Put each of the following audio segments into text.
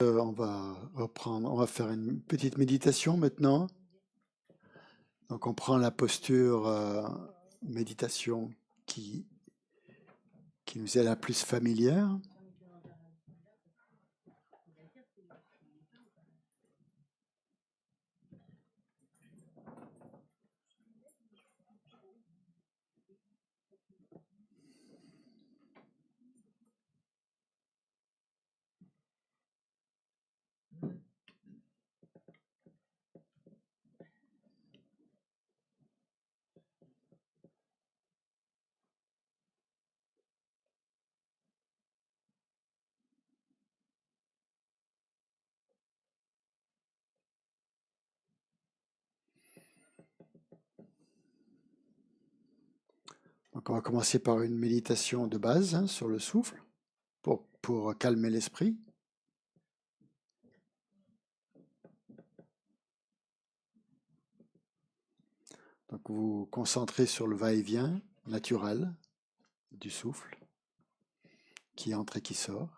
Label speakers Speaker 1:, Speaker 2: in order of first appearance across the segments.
Speaker 1: On va reprendre, on va faire une petite méditation maintenant. Donc on prend la posture méditation qui, qui nous est la plus familière. Donc on va commencer par une méditation de base sur le souffle pour calmer l'esprit. Donc vous vous concentrez sur le va-et-vient naturel du souffle qui entre et qui sort.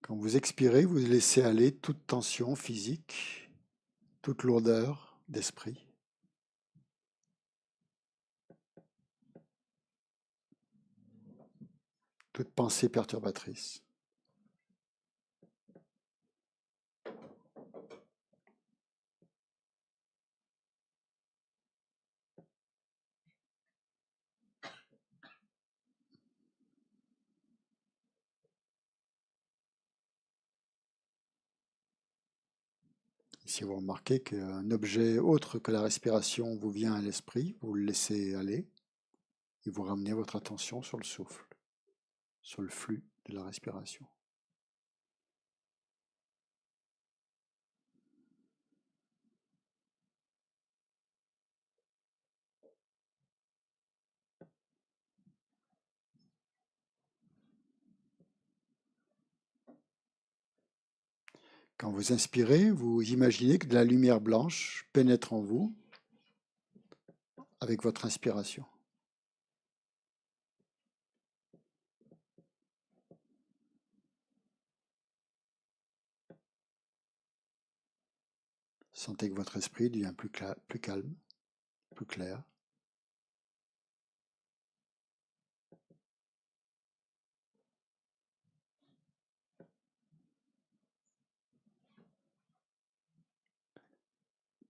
Speaker 1: Quand vous expirez, vous laissez aller toute tension physique, toute lourdeur d'esprit. Toute pensée perturbatrice. Si vous remarquez qu'un objet autre que la respiration vous vient à l'esprit, vous le laissez aller et vous ramenez votre attention sur le souffle, sur le flux de la respiration. Quand vous inspirez, vous imaginez que de la lumière blanche pénètre en vous avec votre inspiration. Sentez que votre esprit devient plus calme, plus clair.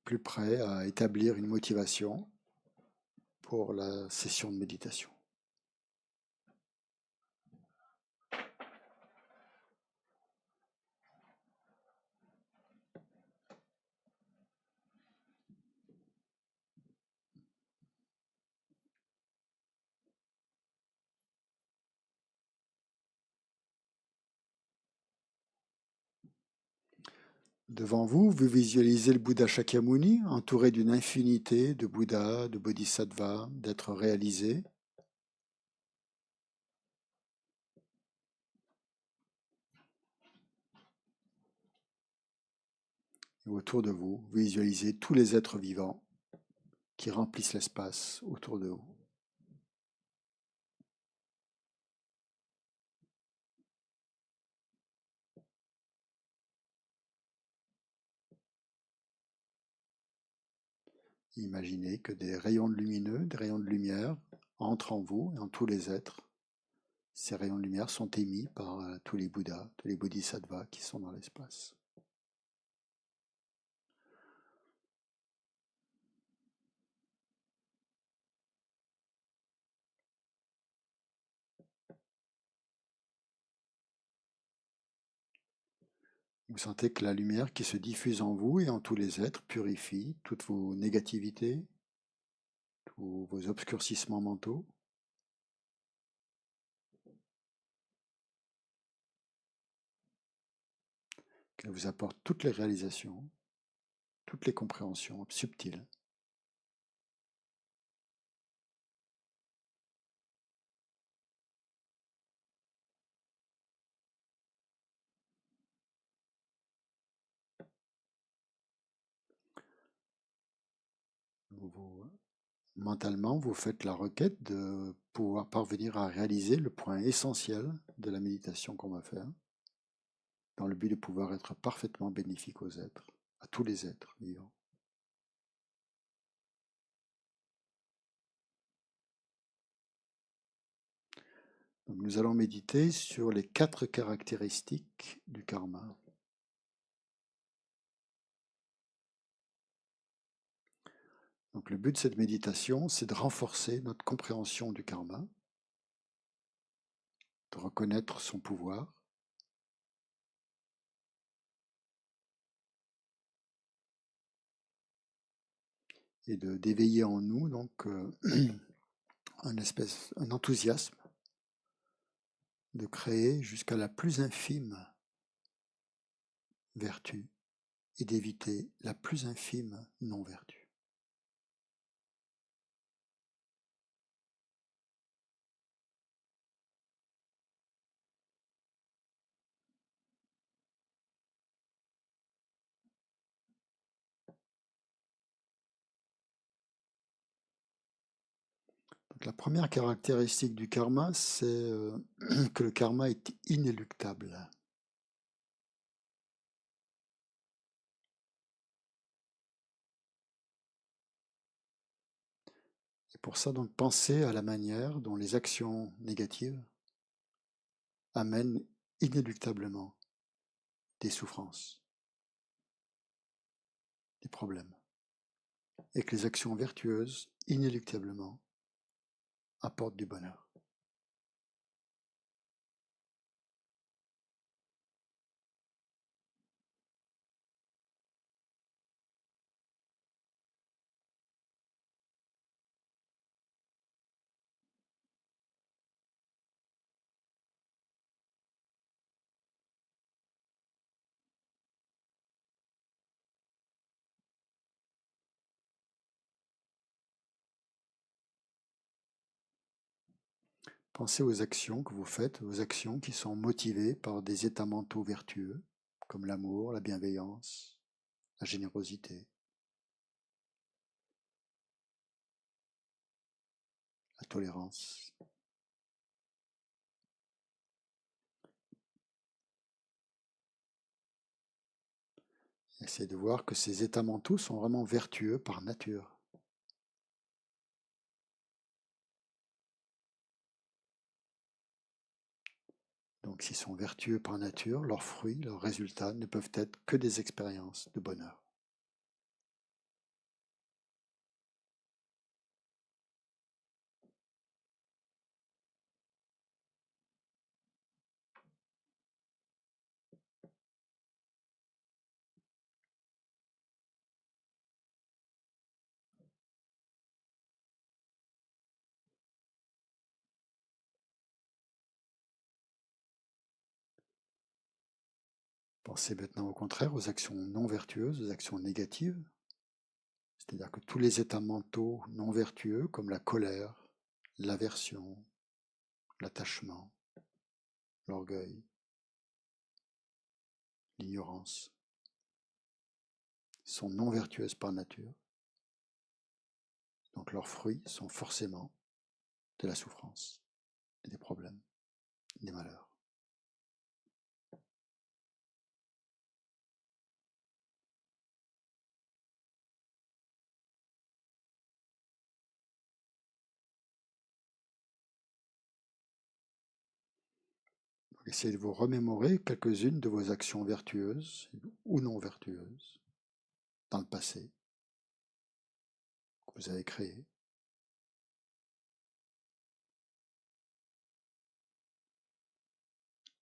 Speaker 1: Plus prêt à établir une motivation pour la session de méditation. Devant vous, vous visualisez le Bouddha Shakyamuni, entouré d'une infinité de Bouddhas, de Bodhisattvas, d'êtres réalisés. Et autour de vous, vous visualisez tous les êtres vivants qui remplissent l'espace autour de vous. Imaginez que des rayons lumineux, des rayons de lumière entrent en vous et en tous les êtres. Ces rayons de lumière sont émis par tous les Bouddhas, tous les Bodhisattvas qui sont dans l'espace. Vous sentez que la lumière qui se diffuse en vous et en tous les êtres purifie toutes vos négativités, tous vos obscurcissements mentaux. Qu'elle vous apporte toutes les réalisations, toutes les compréhensions subtiles. mentalement, vous faites la requête de pouvoir parvenir à réaliser le point essentiel de la méditation qu'on va faire, dans le but de pouvoir être parfaitement bénéfique aux êtres, à tous les êtres vivants. Donc nous allons méditer sur les 4 caractéristiques du karma. Donc le but de cette méditation, c'est de renforcer notre compréhension du karma, de reconnaître son pouvoir, et d'éveiller en nous donc un enthousiasme de créer jusqu'à la plus infime vertu et d'éviter la plus infime non-vertu. Donc la première caractéristique du karma, c'est que le karma est inéluctable. Et pour ça, donc, pensez à la manière dont les actions négatives amènent inéluctablement des souffrances, des problèmes, et que les actions vertueuses, inéluctablement, apportent du bonheur. Pensez aux actions que vous faites, aux actions qui sont motivées par des états mentaux vertueux, comme l'amour, la bienveillance, la générosité, la tolérance. Essayez de voir que ces états mentaux sont vraiment vertueux par nature. Donc s'ils sont vertueux par nature, leurs fruits, leurs résultats ne peuvent être que des expériences de bonheur. Pensez maintenant au contraire aux actions non vertueuses, aux actions négatives, c'est-à-dire que tous les états mentaux non vertueux comme la colère, l'aversion, l'attachement, l'orgueil, l'ignorance, sont non vertueuses par nature, donc leurs fruits sont forcément de la souffrance, et des problèmes, des malheurs. Donc essayez de vous remémorer quelques-unes de vos actions vertueuses ou non vertueuses dans le passé que vous avez créées.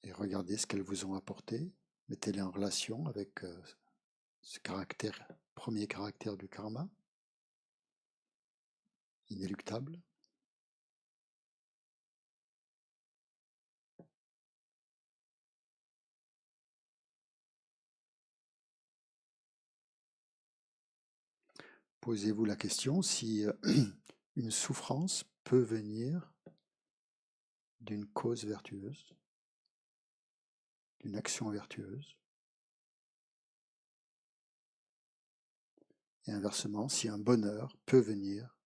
Speaker 1: Et regardez ce qu'elles vous ont apporté. Mettez-les en relation avec ce caractère, premier caractère du karma, inéluctable. Posez-vous la question si une souffrance peut venir d'une cause vertueuse, d'une action vertueuse. et inversement, si un bonheur peut venir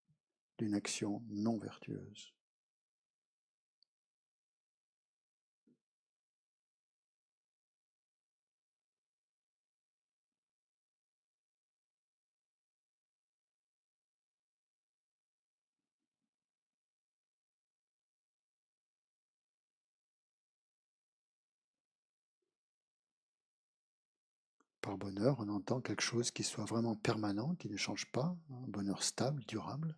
Speaker 1: d'une action non vertueuse. Par bonheur, on entend quelque chose qui soit vraiment permanent, qui ne change pas, un bonheur stable, durable,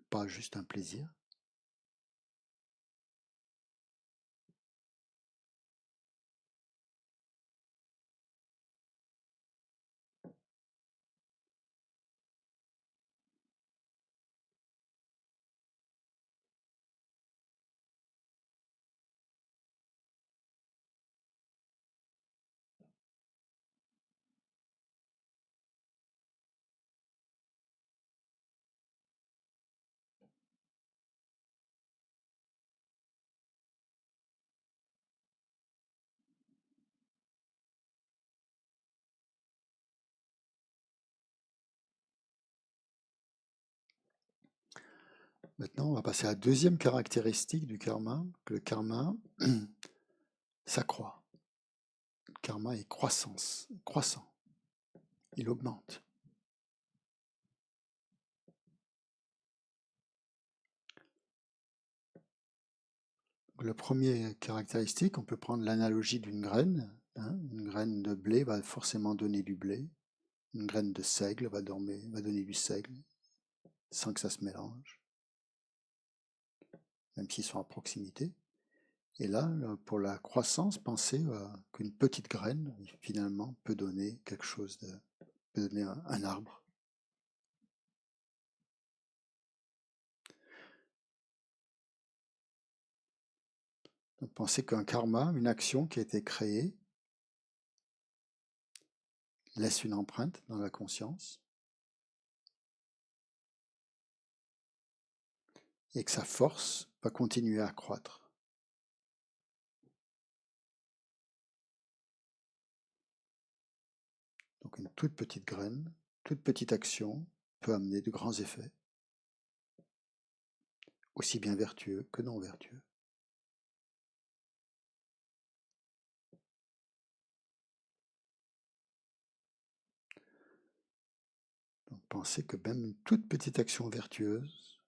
Speaker 1: pas juste un plaisir. Maintenant, on va passer à la deuxième caractéristique du karma, que le karma s'accroît. Le karma est croissant, il augmente. Le premier caractéristique, on peut prendre l'analogie d'une graine. Une graine de blé va forcément donner du blé. Une graine de seigle va donner du seigle, sans que ça se mélange, même s'ils sont à proximité. Et là, pour la croissance, pensez qu'une petite graine, finalement, peut donner quelque chose peut donner un arbre. Donc, pensez qu'un karma, une action qui a été créée, laisse une empreinte dans la conscience et que sa force va continuer à croître. Donc une toute petite graine, toute petite action peut amener de grands effets, aussi bien vertueux que non vertueux. Donc pensez que même une toute petite action vertueuse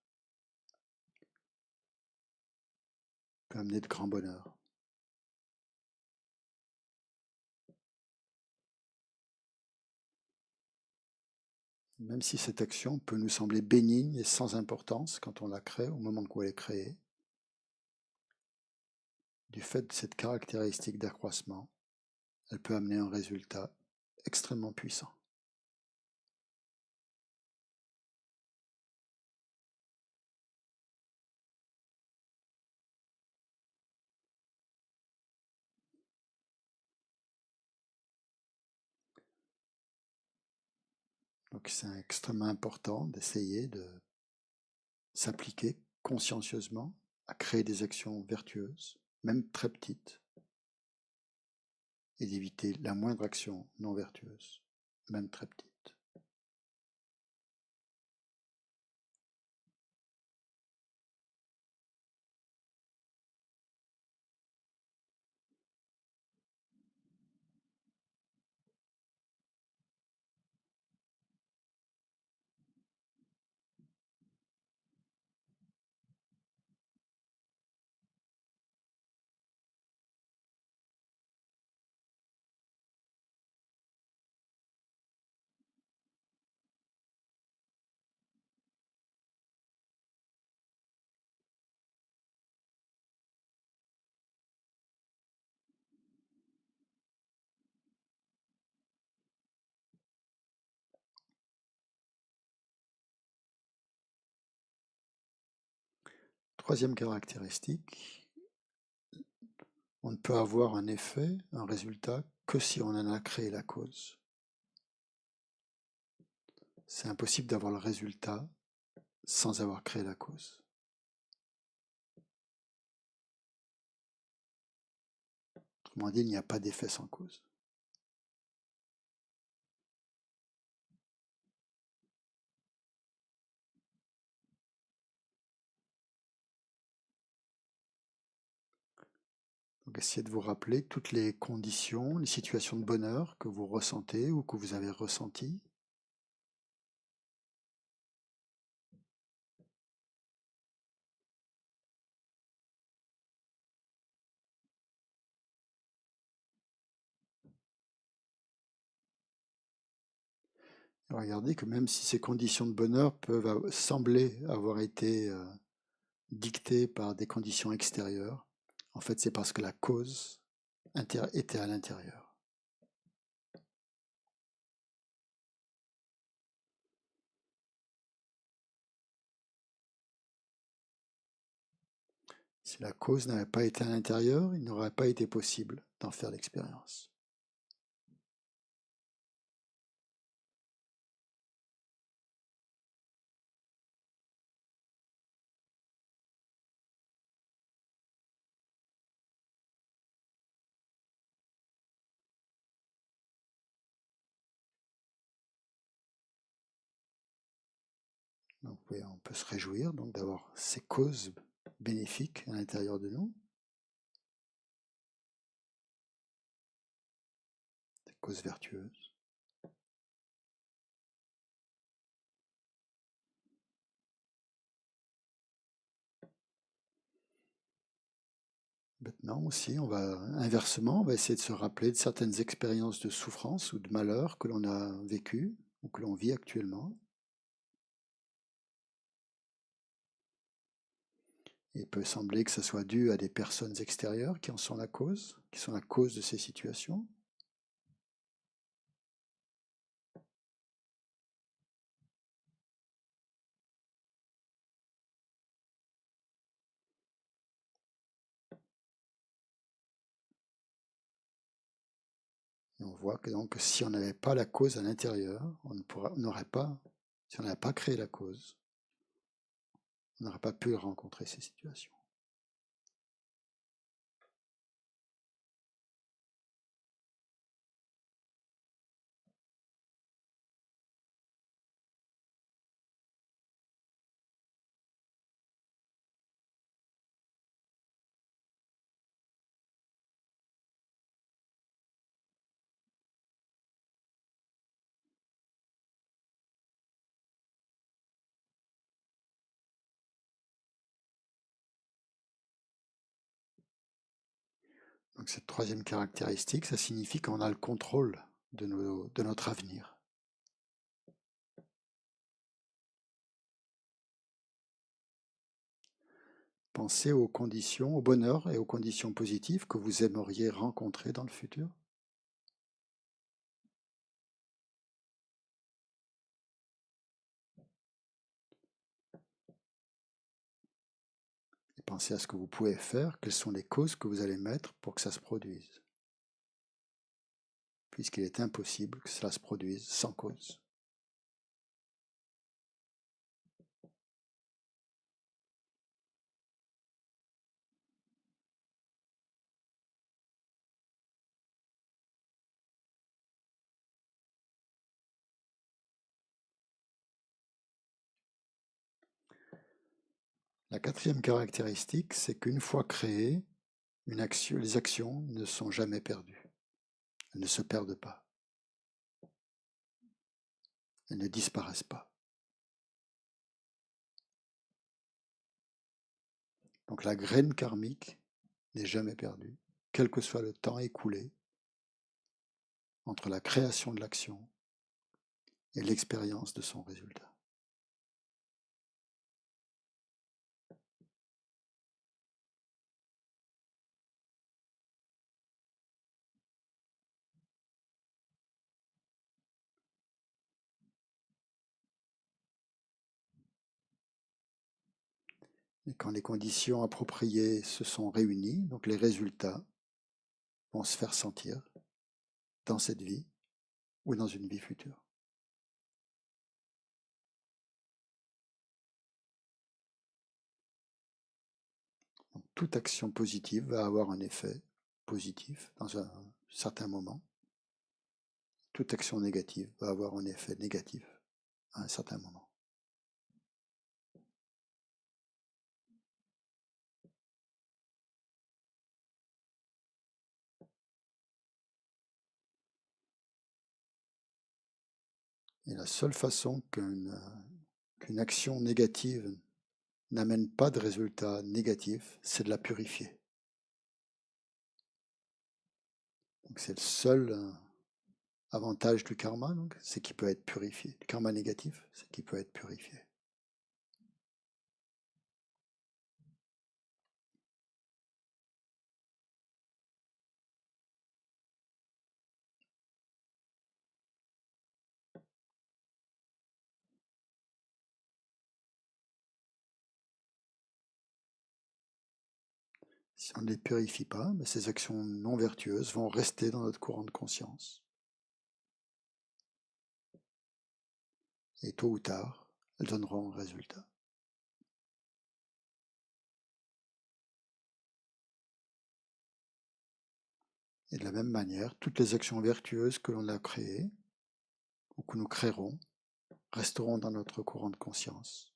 Speaker 1: peut amener de grands bonheurs. Même si cette action peut nous sembler bénigne et sans importance quand on la crée, au moment où elle est créée, du fait de cette caractéristique d'accroissement, elle peut amener un résultat extrêmement puissant. Donc c'est extrêmement important d'essayer de s'appliquer consciencieusement à créer des actions vertueuses, même très petites, et d'éviter la moindre action non vertueuse, même très petite. Troisième caractéristique, on ne peut avoir un effet, un résultat, que si on en a créé la cause. C'est impossible d'avoir le résultat sans avoir créé la cause. Autrement dit, il n'y a pas d'effet sans cause. Donc essayez de vous rappeler toutes les conditions, les situations de bonheur que vous ressentez ou que vous avez ressenties. Et regardez que même si ces conditions de bonheur peuvent sembler avoir été dictées par des conditions extérieures, en fait c'est parce que la cause était à l'intérieur. Si la cause n'avait pas été à l'intérieur, il n'aurait pas été possible d'en faire l'expérience. Donc, on peut se réjouir donc d'avoir ces causes bénéfiques à l'intérieur de nous, des causes vertueuses. Maintenant aussi, inversement, on va essayer de se rappeler de certaines expériences de souffrance ou de malheur que l'on a vécues ou que l'on vit actuellement. Il peut sembler que ce soit dû à des personnes extérieures qui en sont la cause, qui sont la cause de ces situations. Et on voit que donc si on n'avait pas la cause à l'intérieur, on n'aurait pas, si on n'avait pas créé la cause, on n'aurait pas pu rencontrer ces situations. Donc cette troisième caractéristique, ça signifie qu'on a le contrôle de notre avenir. Pensez aux conditions, au bonheur et aux conditions positives que vous aimeriez rencontrer dans le futur. Et pensez à ce que vous pouvez faire, quelles sont les causes que vous allez mettre pour que ça se produise. Puisqu'il est impossible que cela se produise sans cause. La quatrième caractéristique, c'est qu'une fois créées, les actions ne sont jamais perdues. Elles ne se perdent pas. Elles ne disparaissent pas. Donc la graine karmique n'est jamais perdue, quel que soit le temps écoulé entre la création de l'action et l'expérience de son résultat. Et quand les conditions appropriées se sont réunies, donc les résultats vont se faire sentir dans cette vie ou dans une vie future. Donc, toute action positive va avoir un effet positif dans un certain moment. Toute action négative va avoir un effet négatif à un certain moment. Et la seule façon qu'une action négative n'amène pas de résultat négatif, c'est de la purifier. Donc c'est le seul avantage du karma, c'est qu'il peut être purifié. Le karma négatif, c'est qu'il peut être purifié. Si on ne les purifie pas, ces actions non vertueuses vont rester dans notre courant de conscience. Et tôt ou tard, elles donneront un résultat. Et de la même manière, toutes les actions vertueuses que l'on a créées, ou que nous créerons, resteront dans notre courant de conscience,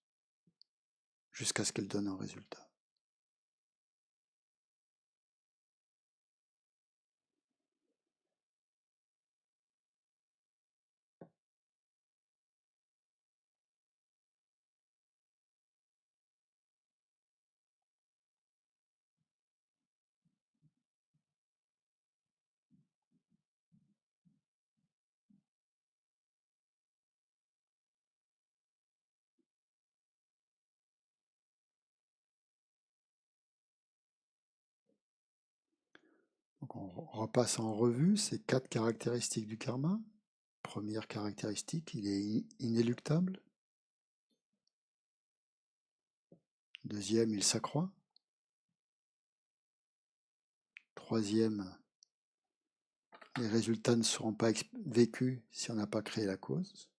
Speaker 1: jusqu'à ce qu'elles donnent un résultat. Donc on repasse en revue ces 4 caractéristiques du karma. Première caractéristique, il est inéluctable. Deuxième, il s'accroît. Troisième, les résultats ne seront pas vécus si on n'a pas créé la cause.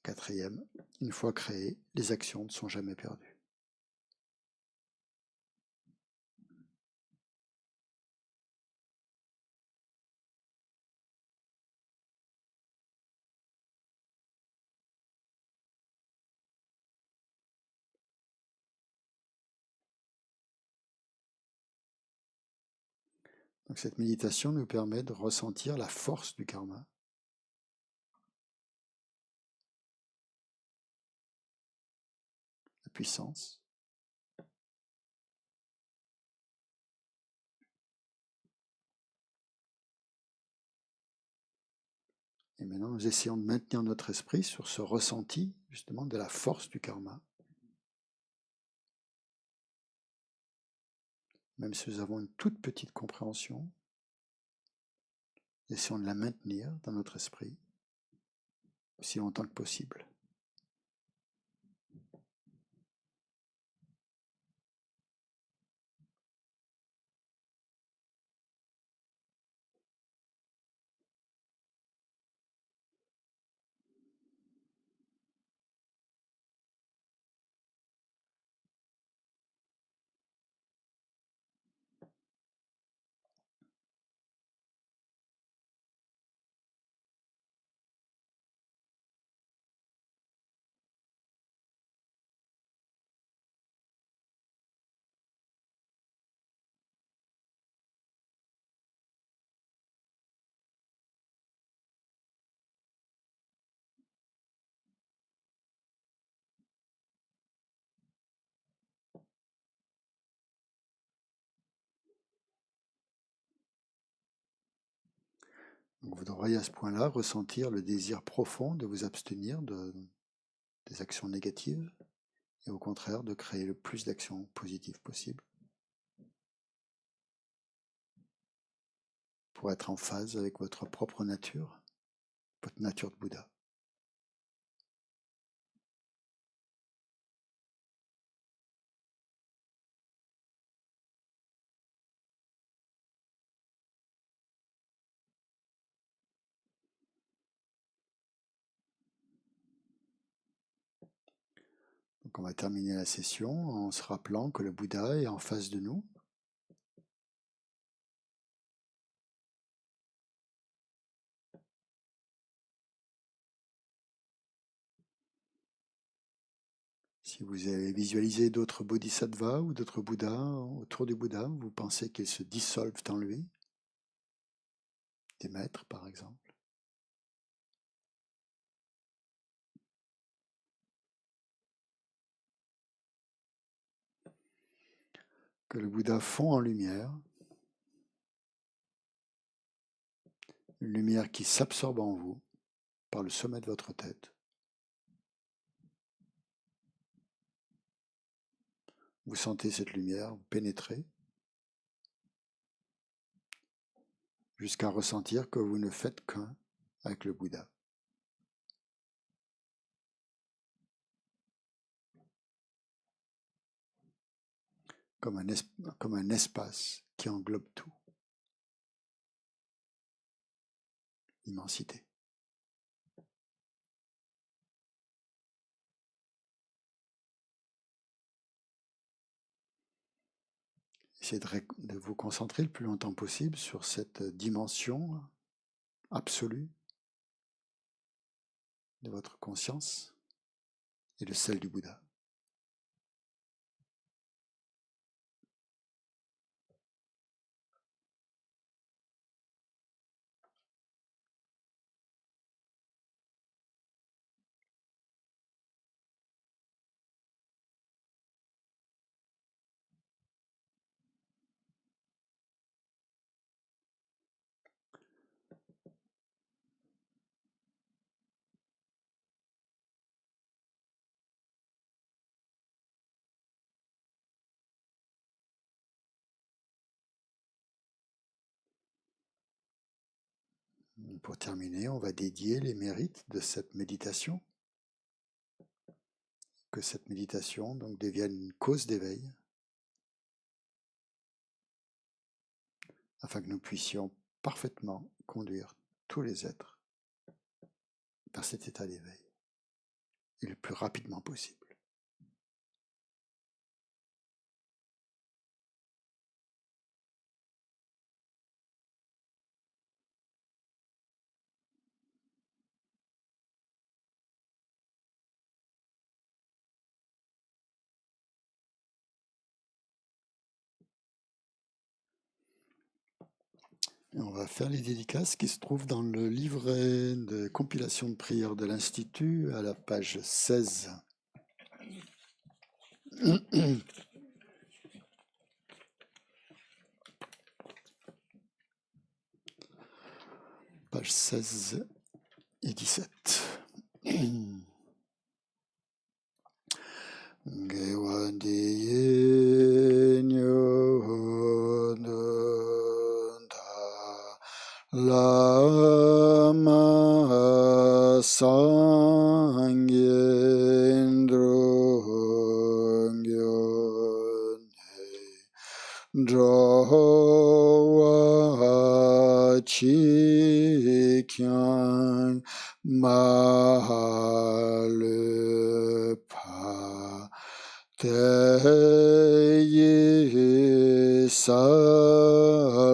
Speaker 1: Quatrième, une fois créées, les actions ne sont jamais perdues. Donc cette méditation nous permet de ressentir la force du karma. La puissance. Et maintenant, nous essayons de maintenir notre esprit sur ce ressenti, justement, de la force du karma. Même si nous avons une toute petite compréhension, essayons de la maintenir dans notre esprit aussi longtemps que possible. Donc vous devriez à ce point-là ressentir le désir profond de vous abstenir des actions négatives et au contraire de créer le plus d'actions positives possible pour être en phase avec votre propre nature, votre nature de Bouddha. Donc on va terminer la session en se rappelant que le Bouddha est en face de nous. Si vous avez visualisé d'autres bodhisattvas ou d'autres Bouddhas autour du Bouddha, vous pensez qu'ils se dissolvent en lui, des maîtres par exemple. Que le Bouddha fond en lumière, une lumière qui s'absorbe en vous par le sommet de votre tête. Vous sentez cette lumière pénétrer jusqu'à ressentir que vous ne faites qu'un avec le Bouddha. Comme un espace qui englobe tout. Immensité. Essayez de vous concentrer le plus longtemps possible sur cette dimension absolue de votre conscience et de celle du Bouddha. Pour terminer, on va dédier les mérites de cette méditation. Que cette méditation donc devienne une cause d'éveil, afin que nous puissions parfaitement conduire tous les êtres vers cet état d'éveil, et le plus rapidement possible. Et on va faire les dédicaces qui se trouvent dans le livret de compilation de prières de l'Institut à la page 16. Page 16 et 17. Lama sangendro Drowa chikyan mahalupa teyi salangpa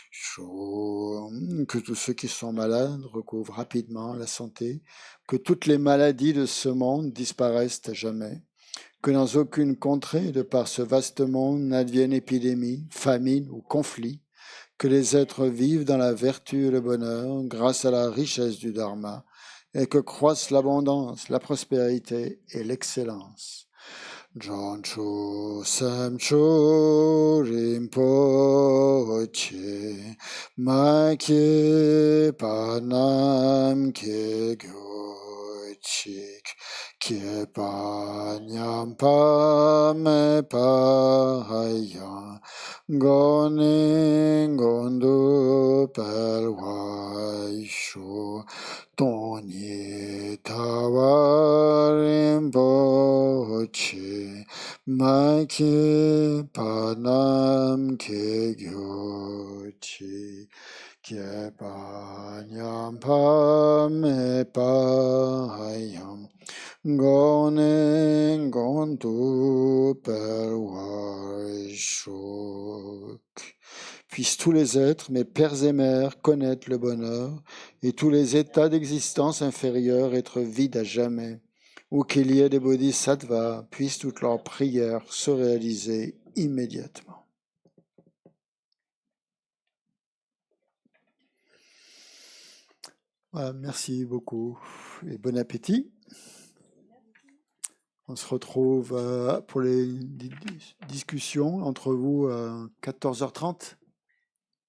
Speaker 1: shom. Que tous ceux qui sont malades recouvrent rapidement la santé, que toutes les maladies de ce monde disparaissent à jamais, que dans aucune contrée, de par ce vaste monde, n'advienne épidémie, famine ou conflit, que les êtres vivent dans la vertu et le bonheur grâce à la richesse du Dharma, et que croissent l'abondance, la prospérité et l'excellence. Jancho Samcho Rinpoche Makye Panam Ke Gyochik Kyepa Nyampa Me Pahaya Gone Gondu Pelwaisho Toni Tawarimboche Makye Panam Ke Gyochi Kyepa Nyampa Me Pahayam Gone Gondu Pelwaishok. Puissent tous les êtres, mes pères et mères, connaître le bonheur, et tous les états d'existence inférieurs être vides à jamais. Ou qu'il y ait des bodhisattvas, puissent toutes leurs prières se réaliser immédiatement. Voilà, merci beaucoup et bon appétit. On se retrouve pour les discussions entre vous à 14h30,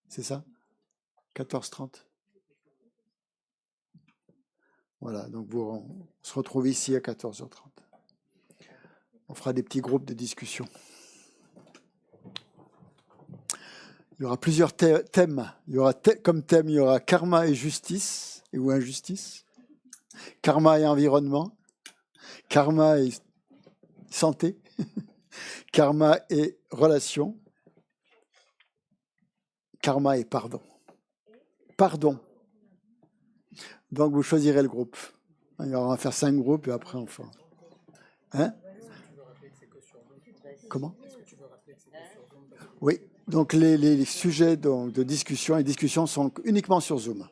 Speaker 1: c'est ça? 14h30. Voilà, donc on se retrouve ici à 14h30. On fera des petits groupes de discussion. Il y aura plusieurs thèmes. Il y aura comme thème, il y aura karma et justice, ou injustice. Karma et environnement. Karma et santé. Karma et relation. Karma et pardon. Pardon. Donc vous choisirez le groupe. On va faire 5 groupes et après on fera. Hein? Comment? Oui. Donc les sujets de discussion, les discussions sont uniquement sur Zoom.